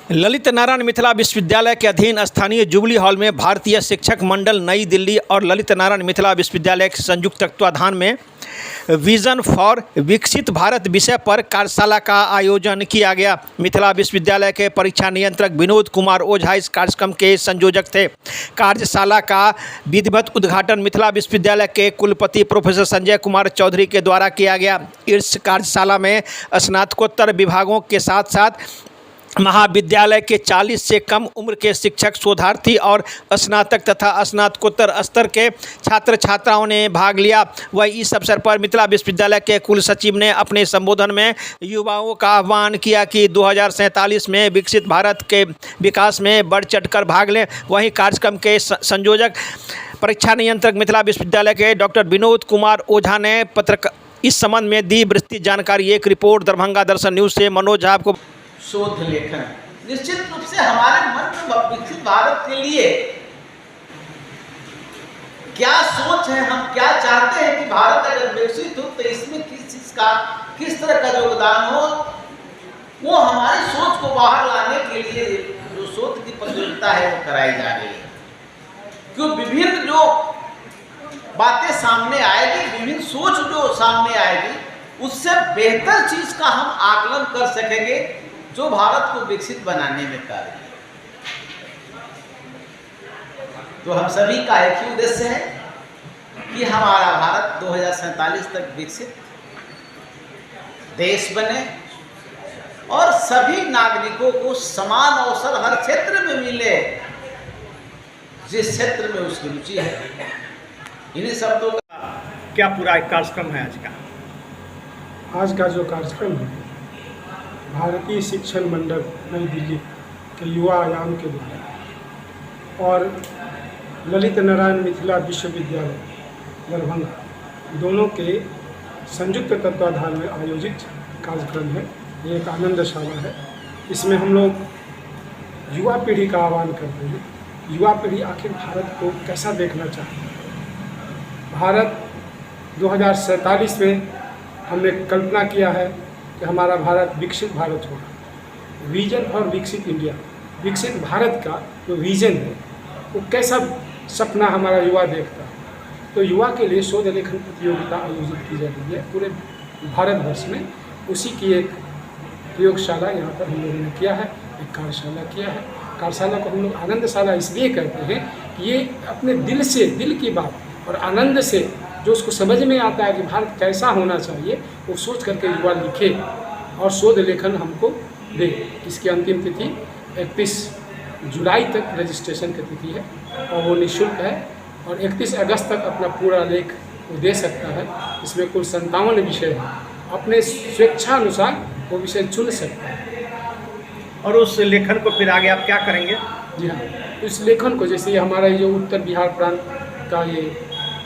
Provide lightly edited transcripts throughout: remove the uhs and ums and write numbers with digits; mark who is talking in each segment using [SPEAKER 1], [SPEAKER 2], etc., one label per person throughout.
[SPEAKER 1] ललित नारायण मिथिला विश्वविद्यालय के अधीन स्थानीय जुबली हॉल में भारतीय शिक्षक मंडल नई दिल्ली और ललित नारायण मिथिला विश्वविद्यालय के संयुक्त तत्वाधान में विजन फॉर विकसित भारत विषय पर कार्यशाला का आयोजन किया गया। मिथिला विश्वविद्यालय के परीक्षा नियंत्रक विनोद कुमार ओझा इस कार्यक्रम के संयोजक थे। कार्यशाला का विधिवत उद्घाटन मिथिला विश्वविद्यालय के कुलपति प्रोफेसर संजय कुमार चौधरी के द्वारा किया गया। इस कार्यशाला में स्नातकोत्तर विभागों के साथ साथ महाविद्यालय के 40 से कम उम्र के शिक्षक, शोधार्थी और स्नातक तथा स्नातकोत्तर स्तर के छात्र छात्राओं ने भाग लिया। वही इस अवसर पर मिथिला विश्वविद्यालय के कुल सचिव ने अपने संबोधन में युवाओं का आह्वान किया कि 2047 में विकसित भारत के विकास में बढ़ चढ़कर भाग लें। वहीं कार्यक्रम के संयोजक परीक्षा नियंत्रक मिथिला विश्वविद्यालय के डॉक्टर विनोद कुमार ओझा ने इस संबंध में दी विस्तृत जानकारी। एक रिपोर्ट दरभंगा दर्शन न्यूज़ से मनोज झा को।
[SPEAKER 2] शोध लेखन निश्चित रूप से हमारे मन में विकसित भारत के लिए क्या सोच है, हम क्या चाहते हैं कि भारत अगर विकसित हो तो इसमें किस तरह का योगदान हो, वो हमारी सोच को बाहर लाने के लिए जो शोध की प्रतियोगिता है वो कराई जा रही है। क्यों विभिन्न जो बातें सामने आएगी, विभिन्न सोच जो सामने आएगी, उससे बेहतर चीज का हम आकलन कर सकेंगे जो भारत को विकसित बनाने में कार्य है। तो हम सभी का एक ही उद्देश्य है कि हमारा भारत 2047 तक विकसित देश बने और सभी नागरिकों को समान अवसर हर क्षेत्र में मिले जिस क्षेत्र में उसकी रुचि है। इन्हीं शब्दों का
[SPEAKER 1] क्या पूरा कार्यक्रम है
[SPEAKER 3] आज का जो कार्यक्रम है भारतीय शिक्षण मंडल नई दिल्ली के युवा आयाम के द्वारा और ललित नारायण मिथिला विश्वविद्यालय दरभंगा दोनों के संयुक्त तत्वाधान में आयोजित कार्यक्रम है। ये एक आनंदशाला है। इसमें हम लोग युवा पीढ़ी का आह्वान करते हैं। युवा पीढ़ी आखिर भारत को कैसा देखना चाहती है। भारत 2047 में हमने कल्पना किया है कि हमारा भारत विकसित भारत होगा। विजन फॉर विकसित इंडिया, विकसित भारत का जो विजन है वो कैसा सपना हमारा युवा देखता है। तो युवा के लिए शोध लेखन प्रतियोगिता आयोजित की जा रही है पूरे भारतवर्ष में। उसी की एक प्रयोगशाला यहाँ पर हम लोगों ने किया है, एक कार्यशाला किया है। कार्यशाला को हम लोग आनंदशाला इसलिए कहते हैं कि ये अपने दिल से, दिल की बात और आनंद से जो उसको समझ में आता है कि भारत कैसा होना चाहिए वो सोच करके युवा लिखे और शोध लेखन हमको दे। इसकी अंतिम तिथि 31 जुलाई तक रजिस्ट्रेशन की तिथि है और वो निःशुल्क है और 31 अगस्त तक अपना पूरा लेख वो दे सकता है। इसमें कुल 57 विषय हैं। अपने स्वेच्छानुसार वो विषय चुन सकता है।
[SPEAKER 1] और उस लेखन को फिर आगे आप क्या करेंगे?
[SPEAKER 3] जी हाँ, इस लेखन को जैसे हमारा ये जो उत्तर बिहार प्रांत का ये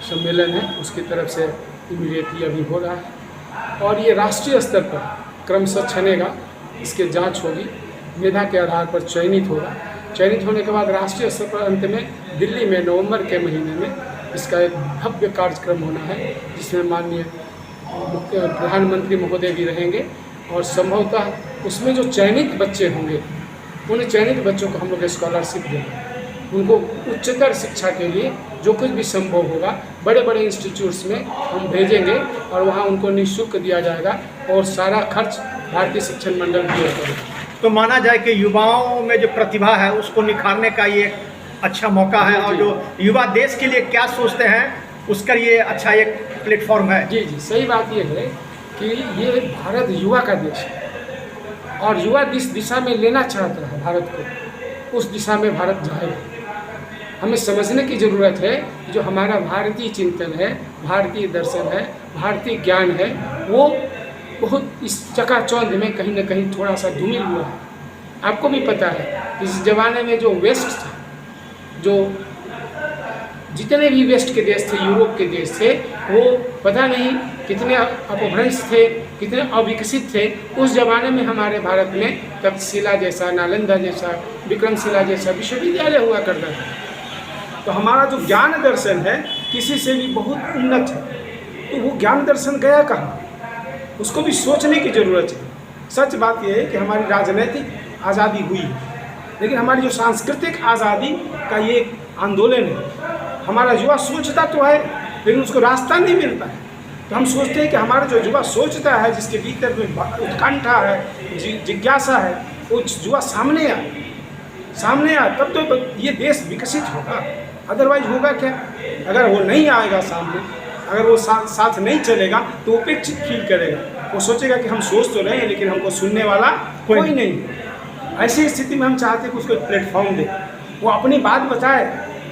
[SPEAKER 3] सम्मेलन है उसकी तरफ से इमीडिएटली अभी हो रहा है और ये राष्ट्रीय स्तर पर क्रमशः छनेगा। इसके जांच होगी, मेधा के आधार पर चयनित होगा। चयनित होने के बाद राष्ट्रीय स्तर पर अंत में दिल्ली में नवंबर के महीने में इसका एक भव्य कार्यक्रम होना है जिसमें माननीय प्रधानमंत्री महोदय भी रहेंगे और संभवतः उसमें जो चयनित बच्चे होंगे उन चयनित बच्चों को हम लोग स्कॉलरशिप देंगे। उनको उच्चतर शिक्षा के लिए जो कुछ भी संभव होगा बड़े बड़े इंस्टीट्यूट्स में हम भेजेंगे और वहाँ उनको निःशुल्क दिया जाएगा और सारा खर्च भारतीय शिक्षण मंडल किया करेगा।
[SPEAKER 1] तो माना जाए कि युवाओं में जो प्रतिभा है उसको निखारने का ये अच्छा मौका है और जो युवा देश के लिए क्या सोचते हैं उसका ये अच्छा एक प्लेटफॉर्म है।
[SPEAKER 3] जी, सही बात ये है कि ये भारत युवा का देश है और युवा जिस दिशा में लेना चाहता है भारत को उस दिशा में भारत जाएगा। हमें समझने की ज़रूरत है कि जो हमारा भारतीय चिंतन है, भारतीय दर्शन है, भारतीय ज्ञान है वो बहुत इस चकाचौंध में कहीं ना कहीं थोड़ा सा धूमिल हुआ है। आपको भी पता है इस ज़माने में जो वेस्ट था, जो जितने भी वेस्ट के देश थे, यूरोप के देश थे, वो पता नहीं कितने अपभ्रंश थे, कितने अविकसित थे। उस ज़माने में हमारे भारत में तक्षशिला जैसा, नालंदा जैसा, विक्रमशिला जैसा विश्वविद्यालय हुआ करता था। तो हमारा जो ज्ञान दर्शन है किसी से भी बहुत उन्नत है। तो वो ज्ञान दर्शन गया कहाँ, उसको भी सोचने की ज़रूरत है। सच बात यह है कि हमारी राजनीतिक आज़ादी हुई है लेकिन हमारी जो सांस्कृतिक आज़ादी का ये एक आंदोलन है। हमारा युवा सोचता तो है लेकिन उसको रास्ता नहीं मिलता है। तो हम सोचते हैं कि हमारा जो युवा सोचता है, जिसके भीतर में उत्कंठा है, जिज्ञासा है, वो युवा सामने आए तब तो ये देश विकसित होगा। अदरवाइज होगा क्या? अगर वो नहीं आएगा सामने, अगर वो साथ नहीं चलेगा तो उपेक्षित फील करेगा। वो सोचेगा कि हम सोच तो रहे हैं लेकिन हमको सुनने वाला कोई नहीं। ऐसी स्थिति में हम चाहते हैं कि उसको एक प्लेटफॉर्म दे, वो अपनी बात बताए,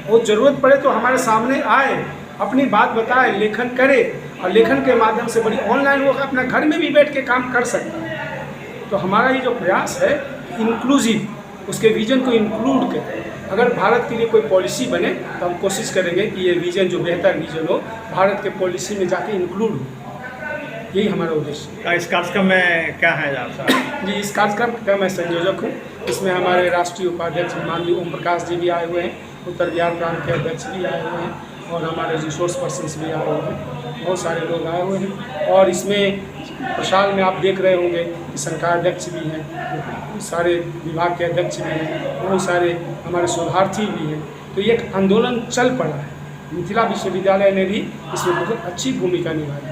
[SPEAKER 3] वो ज़रूरत पड़े तो हमारे सामने आए, अपनी बात बताए, लेखन करे, और लेखन के माध्यम से बड़ी ऑनलाइन वो अपना घर में भी बैठ के काम कर सकता है। तो हमारा ये जो प्रयास है इंक्लूसिव, उसके विजन को इंक्लूड करें। अगर भारत के लिए कोई पॉलिसी बने तो हम कोशिश करेंगे कि ये विजन जो बेहतर विजन हो भारत के पॉलिसी में जाके इंक्लूड हो। यही हमारा उद्देश्य है।
[SPEAKER 1] इस कार्यक्रम में क्या है आप साहब?
[SPEAKER 3] जी, इस कार्यक्रम का मैं संयोजक हूँ। इसमें हमारे राष्ट्रीय उपाध्यक्ष माननीय ओम प्रकाश जी भी आए हुए हैं, उत्तर बिहार प्रांत के अध्यक्ष भी आए हुए हैं, और हमारे रिसोर्स पर्सन्स भी आए हुए हैं। बहुत सारे लोग आए हुए हैं। और इसमें प्रसाल में आप देख रहे होंगे कि संकायाध्यक्ष भी हैं, सारे विभाग के अध्यक्ष भी हैं, बहुत सारे हमारे शोधार्थी भी हैं। तो ये एक आंदोलन चल पड़ा है। मिथिला विश्वविद्यालय ने भी इसमें बहुत अच्छी भूमिका निभाई है।